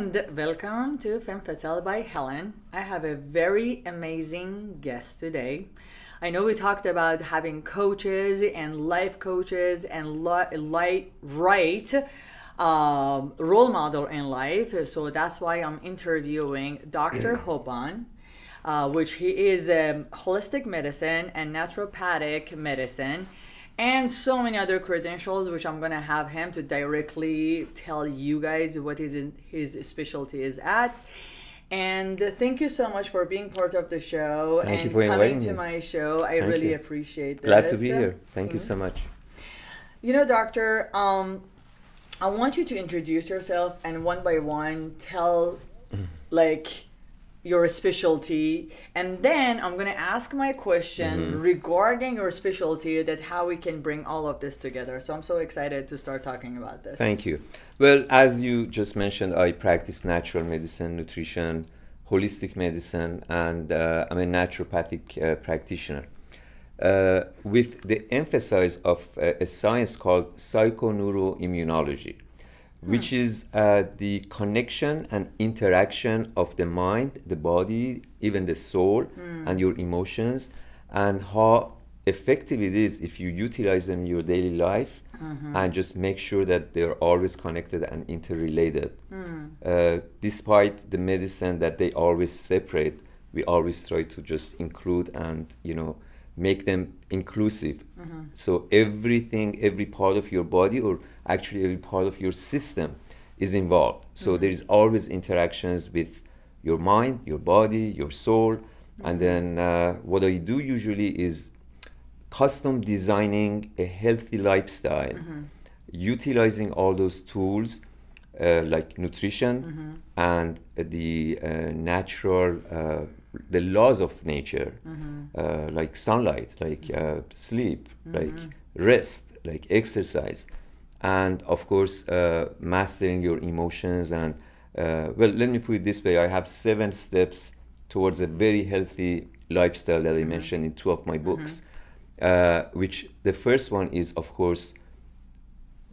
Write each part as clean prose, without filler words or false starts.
and welcome to Femme Fatale by Helen. I have a very amazing guest today. I know we talked about having coaches and life coaches and role model in life. So that's why I'm interviewing Dr. Hoban, which he is holistic medicine and naturopathic medicine, and so many other credentials, which I'm going to have him to directly tell you guys what his specialty is at. And thank you so much for being part of the show and coming to my show. I really appreciate this. Glad to be here. Thank you so much. You know, doctor, I want you to introduce yourself and one by one tell your specialty, and then I'm going to ask my question regarding your specialty, that how we can bring all of this together. So I'm so excited to start talking about this. Thank you. Well, as you just mentioned, I practice natural medicine, nutrition, holistic medicine, and I'm a naturopathic practitioner with the emphasis of a science called psychoneuroimmunology, which is the connection and interaction of the mind, the body, even the soul, and your emotions, and how effective it is if you utilize them in your daily life and just make sure that they're always connected and interrelated. Despite the medicine that they always separate, we always try to just include and, make them inclusive. So everything, every part of your body, or actually every part of your system is involved. So there is always interactions with your mind, your body, your soul. And then what I do usually is custom designing a healthy lifestyle, utilizing all those tools like nutrition and the natural the laws of nature, like sunlight, like sleep, like rest, like exercise, and of course mastering your emotions. And well, let me put it this way: I have 7 steps towards a very healthy lifestyle that I mentioned in 2 of my books, which the first one is, of course,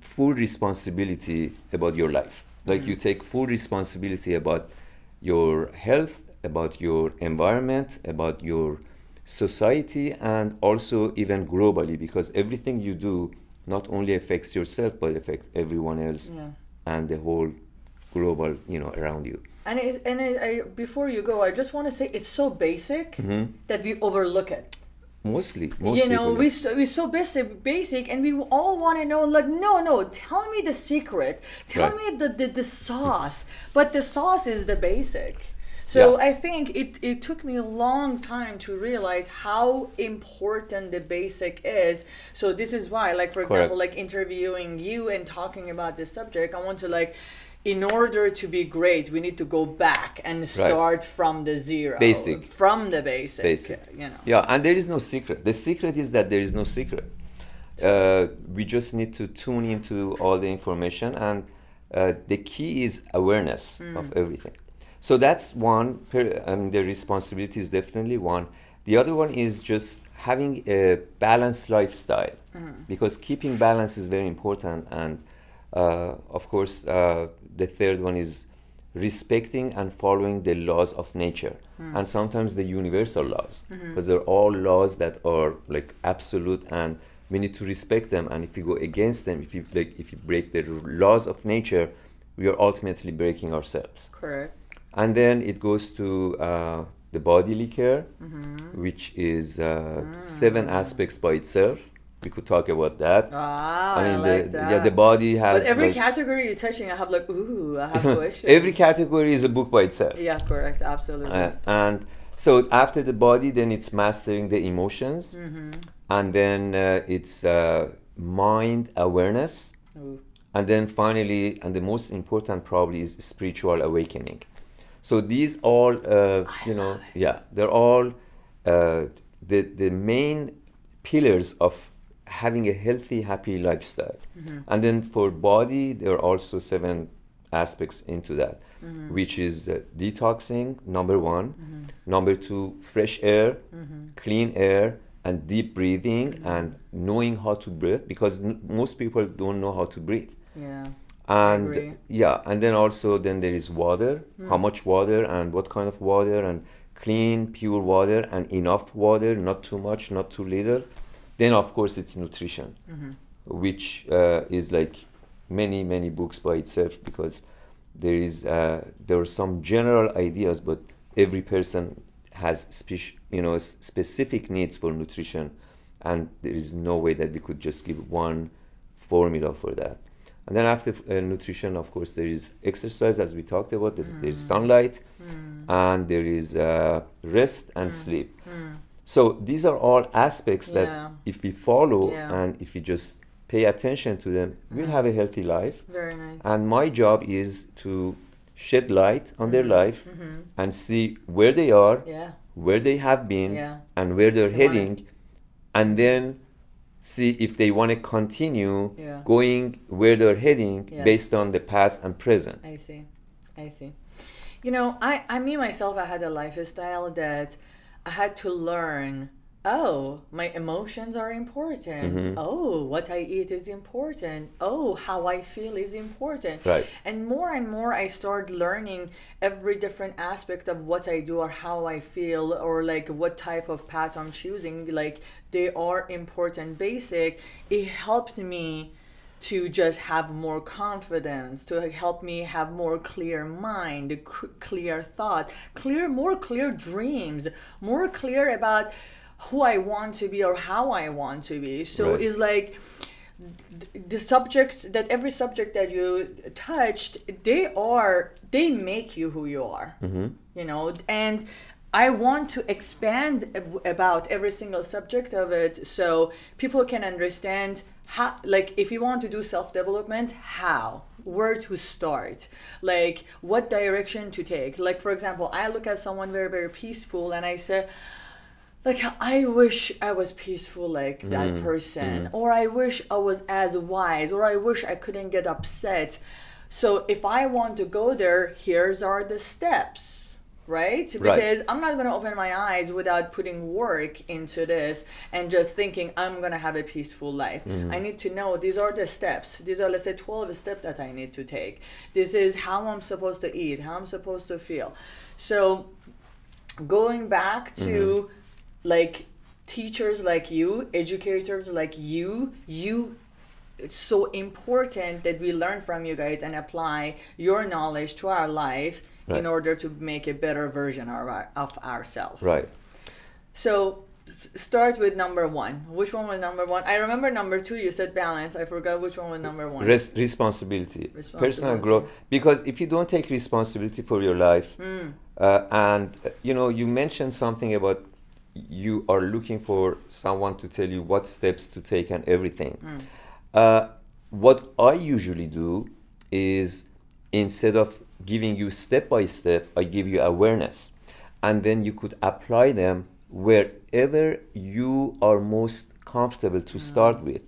full responsibility about your life. Like you take full responsibility about your health, about your environment, about your society, and also even globally, because everything you do not only affects yourself but affects everyone else and the whole global, around you. And before you go, I just want to say it's so basic that we overlook it. Mostly we're so basic, and we all want to know, no, tell me the secret, tell me the sauce. But the sauce is the basic. So I think it took me a long time to realize how important the basic is. So this is why, for example, interviewing you and talking about this subject, I want to in order to be great, we need to go back and start from the zero. From the basic. Yeah, and there is no secret. The secret is that there is no secret. We just need to tune into all the information, and the key is awareness of everything. So that's one, and the responsibility is definitely one. The other one is just having a balanced lifestyle, because keeping balance is very important. And of course, the third one is respecting and following the laws of nature, and sometimes the universal laws, because they're all laws that are absolute, and we need to respect them. And if you go against them, if you break the laws of nature, we are ultimately breaking ourselves. Correct. And then it goes to the bodily care, which is 7 aspects by itself. We could talk about that. I like that. Yeah, the body has. But every category you're touching, I have I have questions. Every category is a book by itself. Yeah, correct, absolutely. And so after the body, then it's mastering the emotions, and then it's mind awareness, and then finally, and the most important probably, is spiritual awakening. So these all, they're all the main pillars of having a healthy, happy lifestyle. And then for body, there are also 7 aspects into that, which is detoxing, number 1. Number 2, fresh air, clean air, and deep breathing, and knowing how to breathe, because most people don't know how to breathe. Yeah. And yeah, and then also then there is water, how much water and what kind of water, and clean, pure water and enough water, not too much, not too little. Then of course it's nutrition, which is like many books by itself, because there are some general ideas, but every person has specific needs for nutrition, and there is no way that we could just give one formula for that. And then after nutrition, of course, there is exercise, as we talked about. There's sunlight, and there is rest and sleep. So these are all aspects that if we follow and if we just pay attention to them, we'll have a healthy life. Very nice. And my job is to shed light on their life and see where they are, where they have been, and where they're heading, and then see if they want to continue going where they're heading based on the past and present. I see. You know, I me myself, I had a lifestyle that I had to learn, oh, my emotions are important. Oh, what I eat is important. Oh, how I feel is important. Right. And more I start learning every different aspect of what I do or how I feel, or like what type of path I'm choosing. Like, they are important, basic. It helped me to just have more confidence, to help me have more clear mind, clear thought, more clear dreams, more clear about who I want to be or how I want to be. So it's like the subjects, that every subject that you touched, they make you who you are, you know. And I want to expand about every single subject of it, so people can understand how, like, if you want to do self-development, how, where to start, like what direction to take. Like, for example, I look at someone very peaceful and I say, like, I wish I was peaceful like that person, or I wish I was as wise, or I wish I couldn't get upset. So if I want to go there, here's are the steps. Right? Because I'm not going to open my eyes without putting work into this and just thinking I'm going to have a peaceful life. I need to know these are the steps. These are, let's say, 12 steps that I need to take. This is how I'm supposed to eat, how I'm supposed to feel. So going back to like teachers like you, educators like you, it's so important that we learn from you guys and apply your knowledge to our life in order to make a better version of ourselves. Right. So start with number one. Which one was number one? I remember number two, you said balance. I forgot which one was number one. Responsibility. Personal growth. Because if you don't take responsibility for your life, and you know, you mentioned something about you are looking for someone to tell you what steps to take and everything. What I usually do is, instead of giving you step by step, I give you awareness, and then you could apply them wherever you are most comfortable to start with,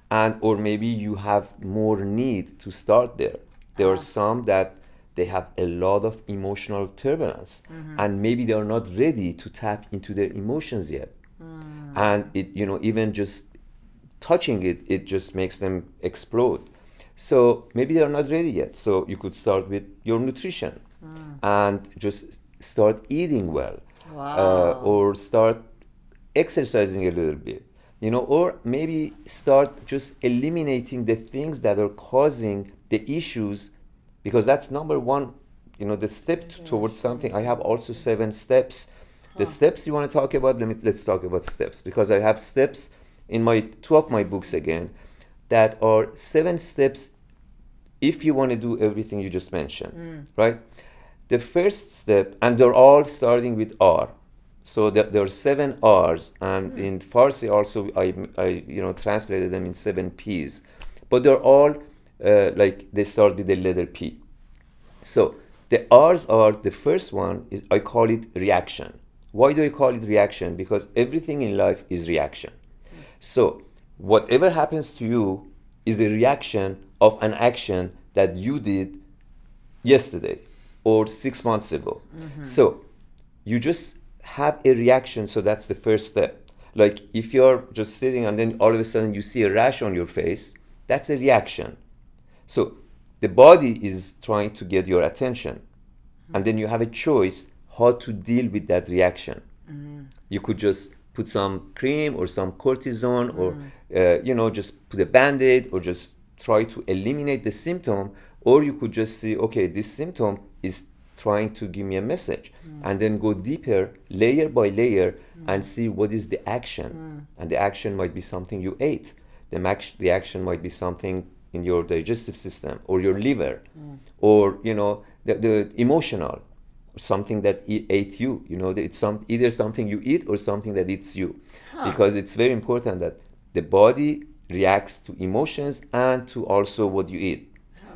and or maybe you have more need to start there. There are some that they have a lot of emotional turbulence, and maybe they are not ready to tap into their emotions yet, and it, you know, even just touching it just makes them explode. So maybe they're not ready yet. So you could start with your nutrition and just start eating well, or start exercising a little bit, you know, or maybe start just eliminating the things that are causing the issues, because that's number one, you know, the step towards something. I have also 7 steps. The steps you want to talk about, let's talk about steps, because I have steps in 2 of my books again, that are 7 steps if you want to do everything you just mentioned, right? The first step, and they're all starting with R. So there are 7 R's, and in Farsi also I you know, translated them in 7 P's. But they're all like they start with the letter P. So the R's are, the first one is, I call it reaction. Why do I call it reaction? Because everything in life is reaction. So whatever happens to you is a reaction of an action that you did yesterday or 6 months ago. So you just have a reaction. So that's the first step. Like if you're just sitting and then all of a sudden you see a rash on your face, that's a reaction. So the body is trying to get your attention, and then you have a choice how to deal with that reaction. You could just put some cream or some cortisone, or just put a band-aid, or just try to eliminate the symptom, or you could just see, okay, this symptom is trying to give me a message, and then go deeper, layer by layer, and see what is the action. And the action might be something you ate. The action might be something in your digestive system, or your liver, or the emotional, something that ate you. It's either something you eat or something that eats you. Because it's very important that the body reacts to emotions and to also what you eat.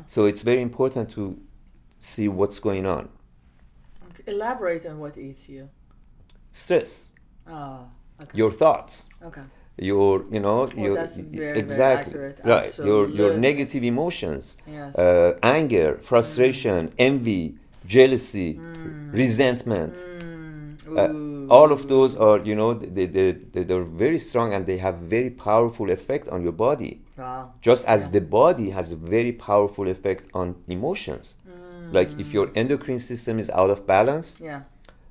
So it's very important to see what's going on. Okay. Elaborate on what eats you. Stress. Okay. Your thoughts. Okay. Your That's very, exactly very accurate. right. Absolutely. Your negative emotions. Yes. Anger, frustration, envy, jealousy, resentment. All of those are, they're very strong, and they have very powerful effect on your body. Wow. Just as the body has a very powerful effect on emotions. Like if your endocrine system is out of balance,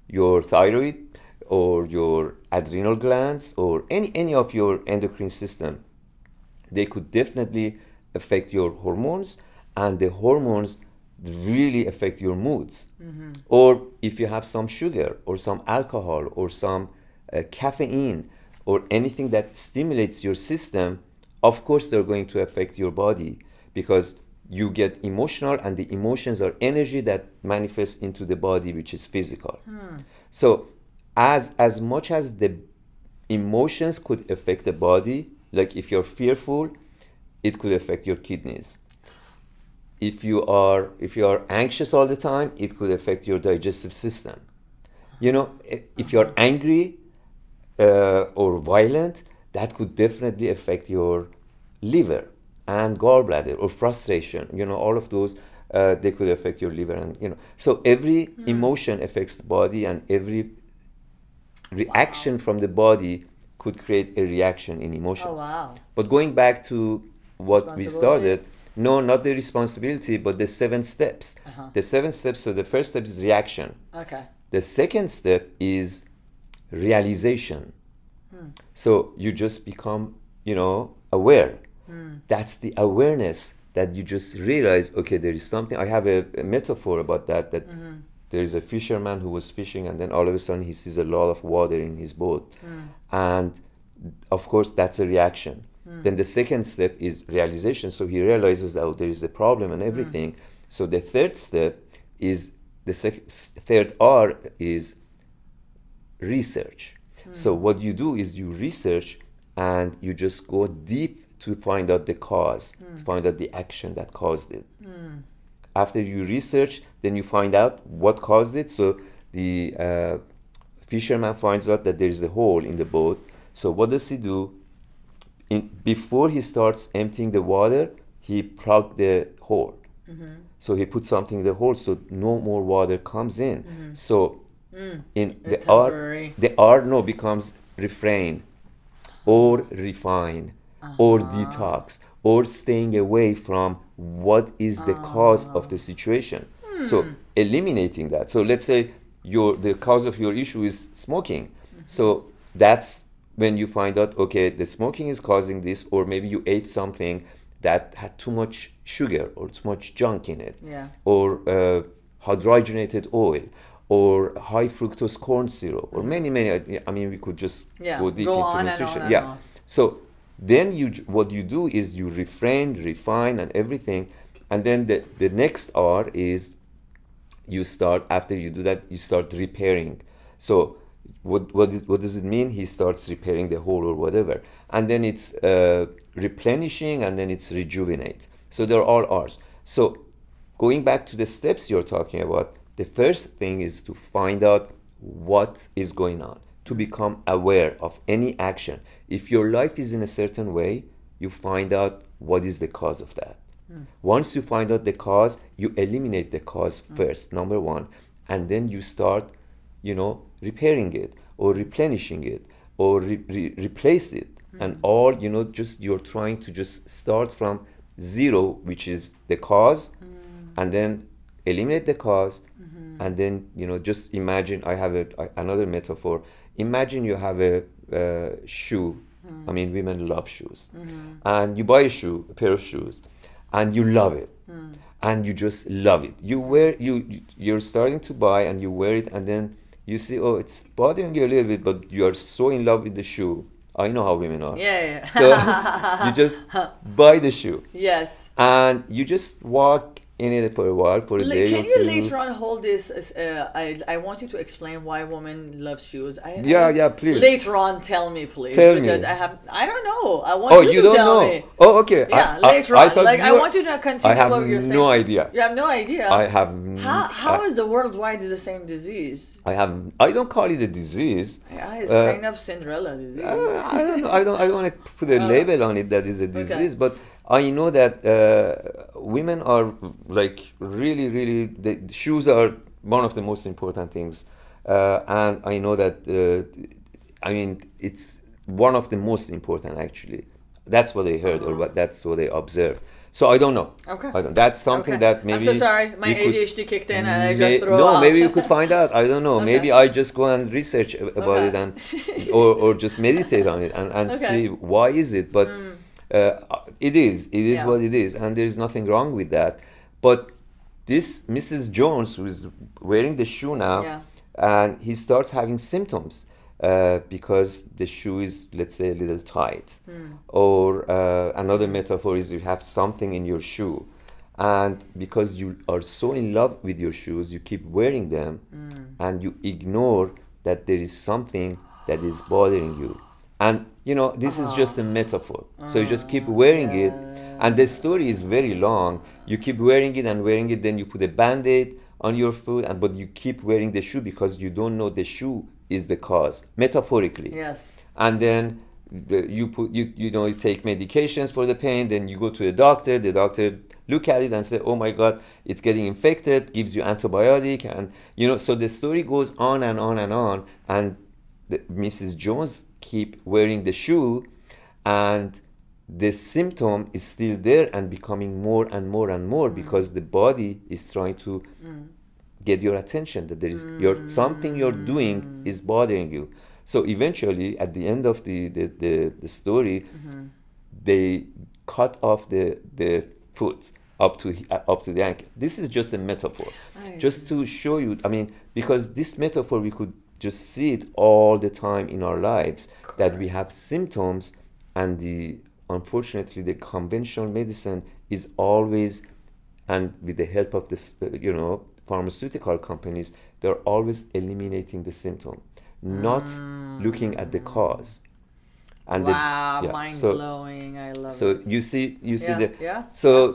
your thyroid or your adrenal glands or any of your endocrine system, they could definitely affect your hormones, and the hormones really affect your moods. Or if you have some sugar or some alcohol or some caffeine or anything that stimulates your system, of course they're going to affect your body, because you get emotional, and the emotions are energy that manifests into the body, which is physical. So as much as the emotions could affect the body, like if you're fearful, it could affect your kidneys. If you are anxious all the time, it could affect your digestive system. If you're angry or violent, that could definitely affect your liver and gallbladder, or frustration. All of those, they could affect your liver, and so every emotion affects the body, and every reaction from the body could create a reaction in emotions. Oh, wow. But going back to what we started, no, not the responsibility, but the 7 steps. The 7 steps. So the first step is reaction. Okay. The second step is realization. So you just become, aware. That's the awareness that you just realize, okay, there is something. I have a metaphor about that there is a fisherman who was fishing, and then all of a sudden he sees a lot of water in his boat. And of course, that's a reaction. Then the second step is realization. So he realizes that there is a problem and everything. So the third step is, third R is research. So what you do is you research, and you just go deep to find out the cause, to find out the action that caused it. After you research, then you find out what caused it. So the fisherman finds out that there is a hole in the boat. So what does he do? Before he starts emptying the water, he plugged the hole. So he put something in the hole so no more water comes in. So in the R becomes refrain, or refine, or detox, or staying away from what is the cause of the situation. So eliminating that. So let's say the cause of your issue is smoking. So that's when you find out, okay, the smoking is causing this, or maybe you ate something that had too much sugar or too much junk in it, or hydrogenated oil, or high fructose corn syrup, or many, I mean, we could just go deep into nutrition. So then what you do is you refrain, refine, and everything. And then the next R is you start, after you do that, you start repairing. So what does it mean? He starts repairing the hole or whatever. And then it's replenishing, and then it's rejuvenate. So they're all R's. So going back to the steps you're talking about, the first thing is to find out what is going on, to become aware of any action. If your life is in a certain way, you find out what is the cause of that. Once you find out the cause, you eliminate the cause first, number one, and then you start, repairing it, or replenishing it, or replace it. And all, just you're trying to just start from zero, which is the cause, and then eliminate the cause, and then, you know, just imagine, I have another metaphor. Imagine you have a shoe. I mean, women love shoes. And you buy a pair of shoes, and you love it. And you just love it. You're starting to buy, and you wear it, and then you see, oh, it's bothering you a little bit, but you are so in love with the shoe. I know how women are. Yeah. So you just buy the shoe. Yes. And you just walk in it for a while, for a day or two. Can you later on hold this? I want you to explain why women love shoes. Yeah, please. Later on, tell me, please. Tell me. Because I don't know. I want you to tell me. Oh, okay. Yeah, later on. I want you to continue what you're saying. I have no idea. You have no idea? I have How is the worldwide the same disease? I don't call it a disease. Yeah, it's kind of Cinderella disease. I don't want to put a label on it that is a disease, but I know that women are like really, the shoes are one of the most important things. And I know that, I mean, it's one of the most important, actually. That's what I heard, or that's what I observed. So I don't know. Okay. That's something that maybe... I'm so sorry. My ADHD kicked in and I just threw off. No, maybe you could find out. I don't know. Okay. Maybe I just go and research about it, and or just meditate on it and see why is it. But it is what it is, and there's nothing wrong with that. But this Mrs. Jones, who is wearing the shoe now, and he starts having symptoms because the shoe is, let's say, a little tight. Or another metaphor is you have something in your shoe, and because you are so in love with your shoes, you keep wearing them, and you ignore that there is something that is bothering you. And you know, this is just a metaphor. So you just keep wearing it, and the story is very long. You keep wearing it and wearing it, then you put a band-aid on your foot, but you keep wearing the shoe because you don't know the shoe is the cause, metaphorically. Yes. And then you take medications for the pain, then you go to the doctor look at it and say, oh my God, it's getting infected, gives you antibiotic, and you know, so the story goes on and on and on, and Mrs. Jones keep wearing the shoe, and the symptom is still there and becoming more and more and more because the body is trying to get your attention, that there is something you're doing is bothering you. So eventually, at the end of the story, they cut off the foot up to the ankle. This is just a metaphor, just to show you. I mean, because this metaphor, we could just see it all the time in our lives. Correct. That we have symptoms, and unfortunately the conventional medicine is always, and with the help of this, pharmaceutical companies, they're always eliminating the symptom, not looking at the cause. And mind blowing. I love it. So you see so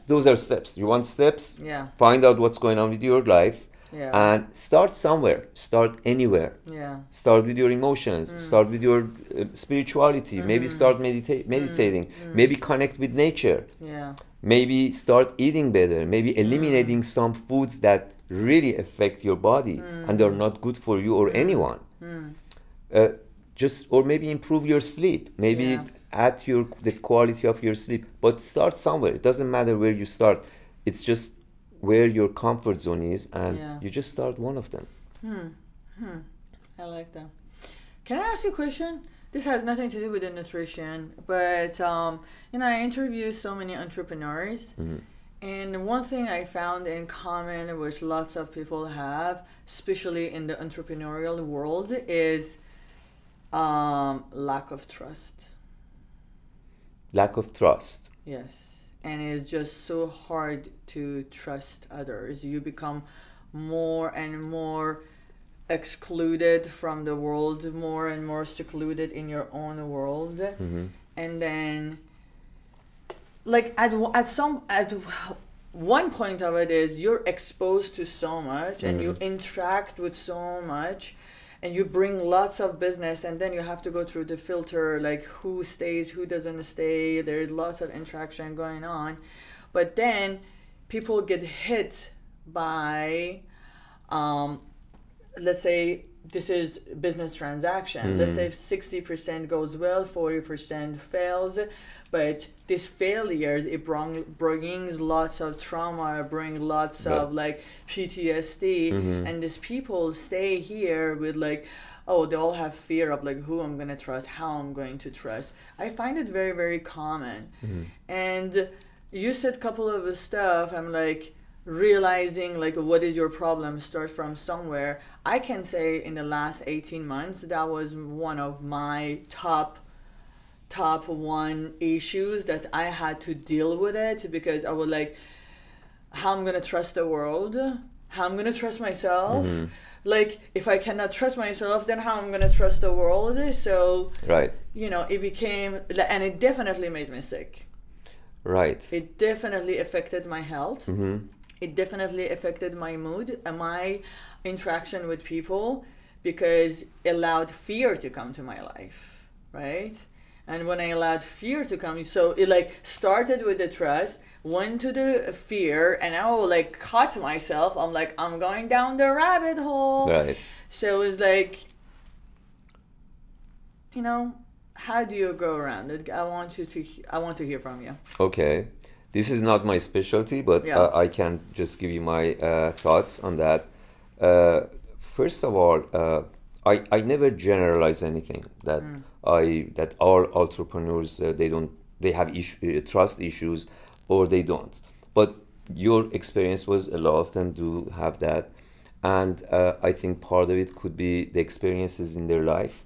those are steps. You want steps? Yeah. Find out what's going on with your life. Yeah. And start somewhere. Start anywhere. Yeah. Start with your emotions. Start with your spirituality. Maybe start meditating. Maybe connect with nature. Yeah. Maybe start eating better. Maybe eliminating some foods that really affect your body and are not good for you or anyone. Or maybe improve your sleep. Maybe add the quality of your sleep. But start somewhere. It doesn't matter where you start. It's just where your comfort zone is, and you just start one of them. I like that. Can I ask you a question? This has nothing to do with the nutrition, but I interview so many entrepreneurs, and one thing I found in common, which lots of people have, especially in the entrepreneurial world, is lack of trust. Lack of trust. Yes. And it's just so hard to trust others. You become more and more excluded from the world, more and more secluded in your own world. And then, like at one point of it is you're exposed to so much, and you interact with so much, and you bring lots of business, and then you have to go through the filter, like who stays, who doesn't stay. There's lots of interaction going on. But then people get hit by, let's say, this is business transaction. Let's say 60% goes well, 40% fails, but these failures, it brings lots of trauma, bring lots of like PTSD, and these people stay here with like, oh, they all have fear of like who I'm gonna trust, how I'm going to trust. I find it very, very common. And you said a couple of stuff, I'm like, realizing like what is your problem, start from somewhere. I can say in the last 18 months that was one of my top one issues that I had to deal with it, because I was like, how I'm gonna trust the world, how I'm gonna trust myself. Like if I cannot trust myself, then how I'm gonna trust the world? So you know, it became, and it definitely made me sick. It definitely affected my health. It definitely affected my mood and my interaction with people, because it allowed fear to come to my life, right? And when I allowed fear to come, so it like started with the trust, went to the fear, and I will like cut myself. I'm like, I'm going down the rabbit hole. So it's like, you know, how do you go around it? I want to hear from you. Okay. This is not my specialty, but I can just give you my thoughts on that. First of all, I never generalize anything that that all entrepreneurs they have trust issues or they don't. But your experience was a lot of them do have that, and I think part of it could be the experiences in their life.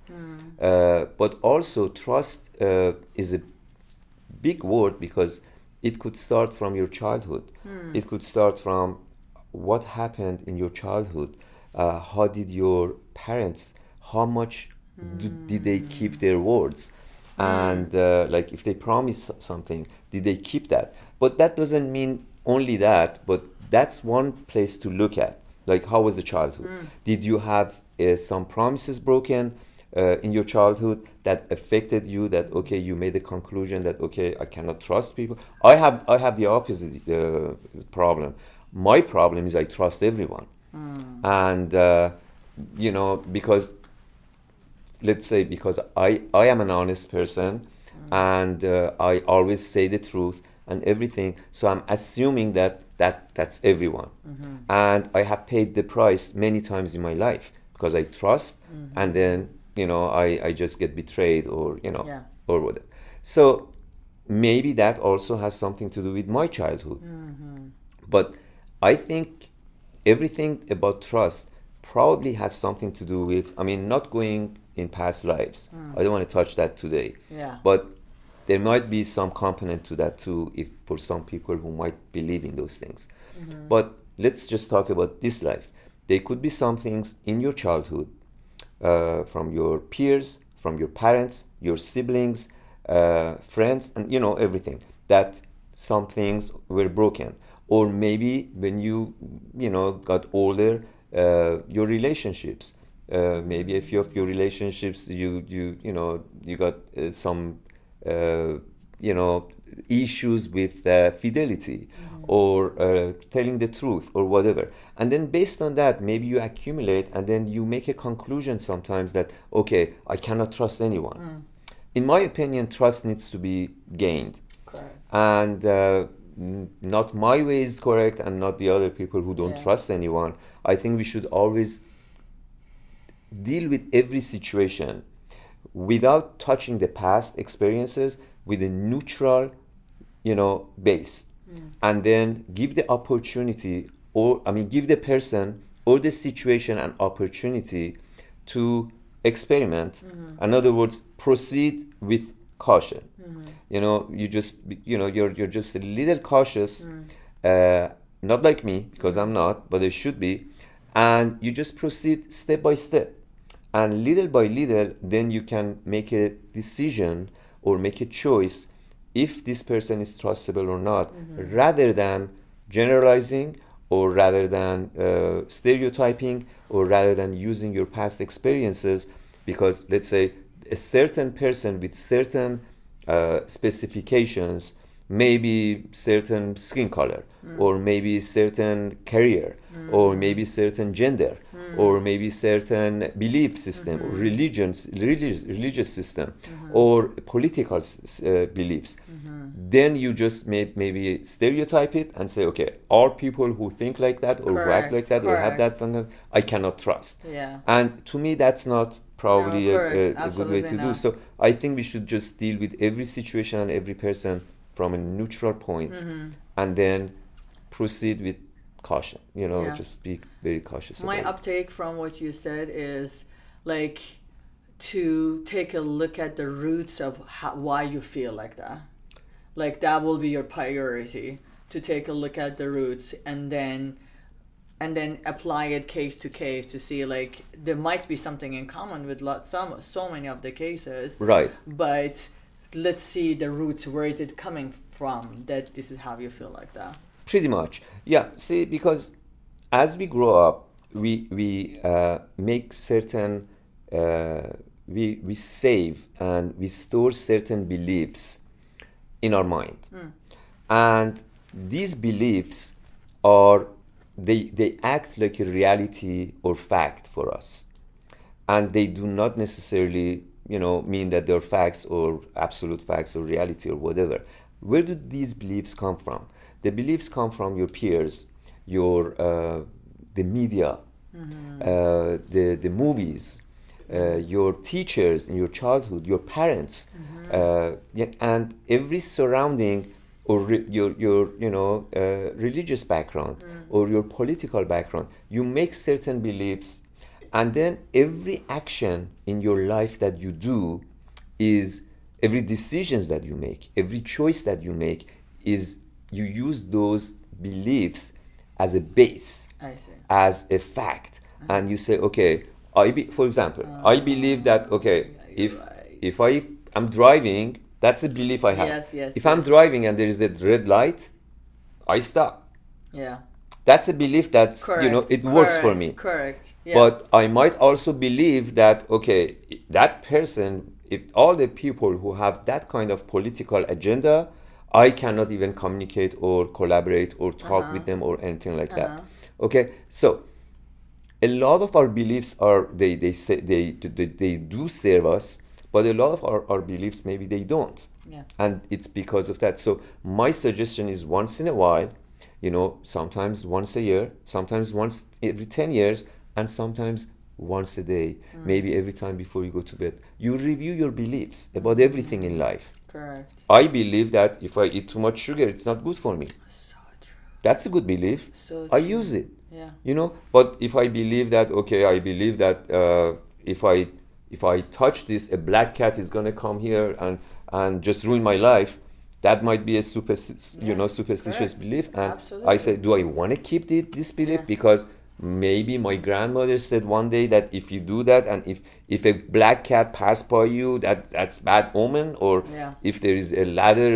But also trust is a big word, because it could start from your childhood. It could start from what happened in your childhood. How did your parents, how much did they keep their words? And like if they promised something, did they keep that? But that doesn't mean only that, but that's one place to look at. Like, how was the childhood? Did you have some promises broken in your childhood that affected you, that okay, you made the conclusion that okay, I cannot trust people? I have the opposite problem. My problem is I trust everyone. And you know, because let's say because I am an honest person, and I always say the truth and everything, so I'm assuming that's everyone. And I have paid the price many times in my life because I trust, and then you know, I just get betrayed, or you know, or whatever. So maybe that also has something to do with my childhood. But I think everything about trust probably has something to do with, I mean, not going in past lives. I don't want to touch that today. But there might be some component to that too, if for some people who might believe in those things. But let's just talk about this life. There could be some things in your childhood, from your peers, from your parents, your siblings, friends, and you know, everything, that some things were broken. Or maybe when you know, got older, your relationships, maybe a few of your relationships, you know, you got some you know, issues with fidelity, or telling the truth, or whatever. And then based on that, maybe you accumulate, and then you make a conclusion sometimes that okay, I cannot trust anyone. In my opinion, trust needs to be gained. And not my way is correct, and not the other people who don't trust anyone. I think we should always deal with every situation without touching the past experiences, with a neutral, you know, base. And then give the opportunity, or I mean, give the person or the situation an opportunity to experiment. In other words, proceed with caution. You know, you just, you know, you're just a little cautious, not like me, because I'm not, but I should be. And you just proceed step by step, and little by little, then you can make a decision or make a choice if this person is trustable or not, rather than generalizing, or rather than stereotyping, or rather than using your past experiences. Because let's say a certain person with certain specifications maybe certain skin color, or maybe certain career, or maybe certain gender, or maybe certain belief system, or religious system, or political beliefs. Then you just maybe stereotype it and say, okay, all people who think like that, or who act like that, or have that function, I cannot trust. Yeah. And to me, that's not probably a good way to no. do. So I think we should just deal with every situation and every person from a neutral point, and then proceed with caution. You know, just be very cautious. My uptake from what you said is like to take a look at the roots of why you feel like that. Like that will be your priority, to take a look at the roots and then apply it case to case to see like there might be something in common with so many of the cases. Right. But let's see the roots. Where is it coming from that this is how you feel like that? Pretty much. Yeah. See, because as we grow up, we make certain we save and we store certain beliefs in our mind, and these beliefs are they act like a reality or fact for us, and they do not necessarily mean that they're facts or absolute facts or reality or whatever. Where do these beliefs come from? The beliefs come from your peers, your the media, the movies, your teachers in your childhood, your parents, and every surrounding, or your religious background, or your political background. You make certain beliefs, and then every action in your life that you do is every decisions that you make, every choice that you make is you use those beliefs as a base, as a fact, and you say, okay, for example, I believe that, okay, if I am driving, that's a belief I have. If I'm driving and there is a red light, I stop. Yeah. That's a belief that it works for me. Correct. Yeah. But I might also believe that, okay, that person, if all the people who have that kind of political agenda, I cannot even communicate or collaborate or talk with them or anything like that. Okay, so a lot of our beliefs are they do serve us, but a lot of our beliefs maybe they don't. Yeah. And it's because of that. So my suggestion is once in a while, sometimes once a year, sometimes once every 10 years, and sometimes once a day, maybe every time before you go to bed, you review your beliefs about everything in life. Correct. I believe that if I eat too much sugar, it's not good for me. So true. That's a good belief. So true. I use it. Yeah. But if I believe that, okay, I believe that if I touch this, a black cat is gonna come here and just ruin my life. That might be a superstitious belief. And absolutely. I say, do I want to keep this belief? Because maybe my grandmother said one day that if you do that, and if a black cat passed by you, that's bad omen. Or if there is a ladder,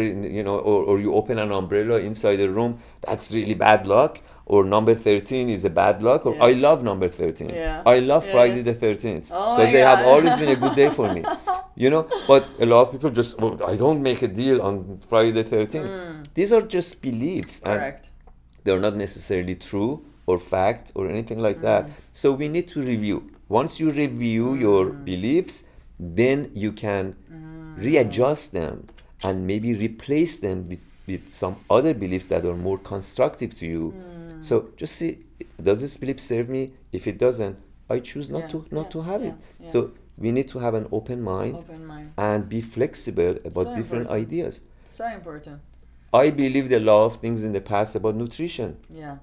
or you open an umbrella inside a room, that's really bad luck. Or number 13 is a bad luck. Or I love number 13. I love Friday the 13th, because they have always been a good day for me. But a lot of people just, I don't make a deal on Friday the 13th. These are just beliefs. Correct. And they're not necessarily true or fact or anything like that. So we need to review. Once you review your beliefs, then you can readjust them and maybe replace them with some other beliefs that are more constructive to you. So just see, does this belief serve me? If it doesn't, I choose not to have it. So we need to have an open mind and be flexible about different ideas. So important. I believed a lot of things in the past about nutrition. Yeah.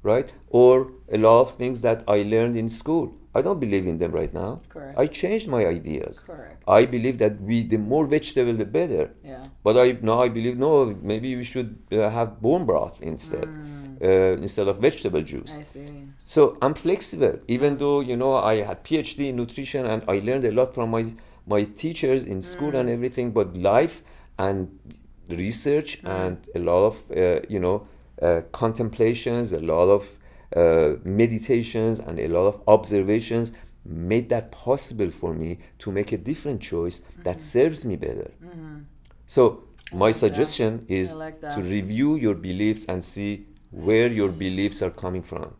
Right? Or a lot of things that I learned in school. I don't believe in them right now. Correct. I changed my ideas. Correct. I believe that the more vegetable, the better. Yeah. But now I believe, no, maybe we should have bone broth instead of vegetable juice. I see. So I'm flexible, even though, I had PhD in nutrition and I learned a lot from my teachers in school and everything, but life and research and a lot of, contemplations, a lot of meditations and a lot of observations made that possible for me to make a different choice that serves me better. So My suggestion is like to review your beliefs and see where your beliefs are coming from.